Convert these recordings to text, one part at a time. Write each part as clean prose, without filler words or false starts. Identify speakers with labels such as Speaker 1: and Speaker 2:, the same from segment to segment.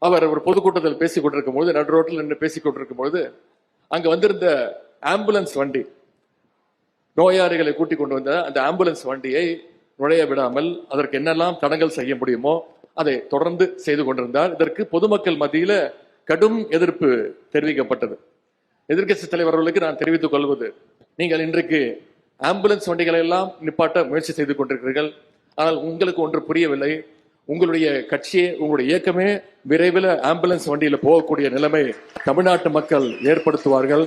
Speaker 1: அவர் ஒரு பொதுக்கூட்டத்தில் பேசிக் கொண்டிருக்கும் பொழுது, நடு ரோட்டில் நின்று பேசிக் கொண்டிருக்கும் பொழுது, அங்க வந்திருந்த ஆம்புலன்ஸ் வண்டி, நோயாளிகளை கூட்டிக் கொண்டு வந்த அந்த ஆம்புலன்ஸ் வண்டியை நுழைய விடாமல் அதற்கு என்னெல்லாம் தடங்கல் செய்ய முடியுமோ அதை தொடர்ந்து செய்து கொண்டிருந்தார். இதற்கு பொதுமக்கள் மத்தியில கடும் எதிர்ப்பு தெரிவிக்கப்பட்டது. எதிர்க்கட்சி தலைவர்களுக்கு நான் தெரிவித்துக் கொள்வது, நீங்கள் இன்றைக்கு ஆம்புலன்ஸ் வண்டிகளை எல்லாம் நிப்பாட்ட முயற்சி செய்து கொண்டிருக்கிறீர்கள். ஆனால் உங்களுக்கு ஒன்று புரியவில்லை, உங்களுடைய கட்சியே, உங்களுடைய இயக்கமே விரைவில் ஆம்புலன்ஸ் வண்டியில போகக்கூடிய நிலைமை தமிழ்நாட்டு மக்கள் ஏற்படுத்துவார்கள்.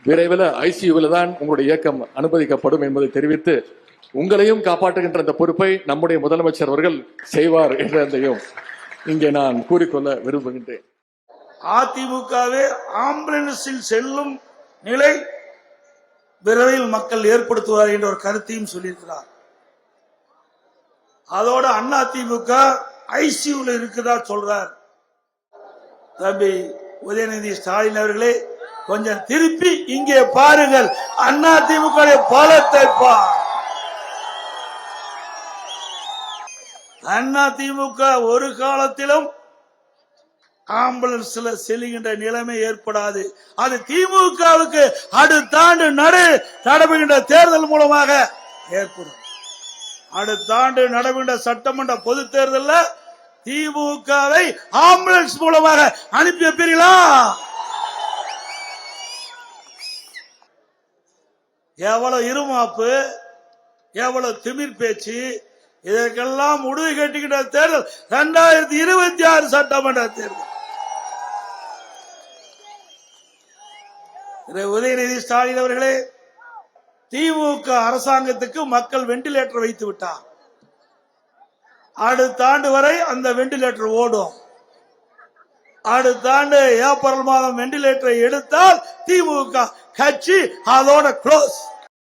Speaker 1: விரைவில் ஐசியூவில் தான் உங்களுடைய இயக்கம் அனுமதிக்கப்படும் என்பதை தெரிவித்து, உங்களையும் காப்பாற்றுகின்ற அந்த பொறுப்பை நம்முடைய முதலமைச்சர் அவர்கள் செய்வார் என்றதையும் இங்கே நான் கூறிக்கொள்ள விரும்புகின்றேன்.
Speaker 2: அதிமுகவே ஆம்புலன்ஸில் செல்லும் நிலை விரைவில் மக்கள் ஏற்படுத்துவார் என்ற ஒரு கருத்தையும் சொல்லியிருக்கிறார். அதோட அதிமுக ஐசியூல இருக்குதா சொல்றார். தம்பி உதயநிதி ஸ்டாலின் அவர்களே, கொஞ்சம் திருப்பி இங்கே பாருங்கள், அதிமுக பலத்தை பார். அதிமுக ஒரு காலத்திலும் ஆம்புலன்ஸ்ல செல்லுகின்ற நிலைமை ஏற்படாது. அது திமுகவுக்கு அடுத்த ஆண்டு நடைபெறுகின்ற தேர்தல் மூலமாக ஏற்படும். அடுத்த ஆண்டு நடைபெறுகின்ற சட்டமன்ற பொது தேர்தலில் திமுகவை ஆம்புலன்ஸ் மூலமாக அனுப்பி வைப்பீர்களா? எவ்வளவு இருமாப்பு, எவ்வளவு திமிர் பேச்சு! இதற்கெல்லாம் முடிவு கட்டுகின்ற தேர்தல் 2026 சட்டமன்ற தேர்தல். உதயநிதி ஸ்டாலின் அவர்களே, திமுக அரசாங்கத்துக்கு மக்கள் வெண்டிலேட்டர் வைத்து விட்டார். அடுத்த ஆண்டு வரை அந்த வெண்டிலேட்டர் ஓடும். அடுத்த ஆண்டு ஏப்ரல் மாதம் வெண்டிலேட்டரை எடுத்தால் திமுக கட்சி அதோட க்ளோஸ்.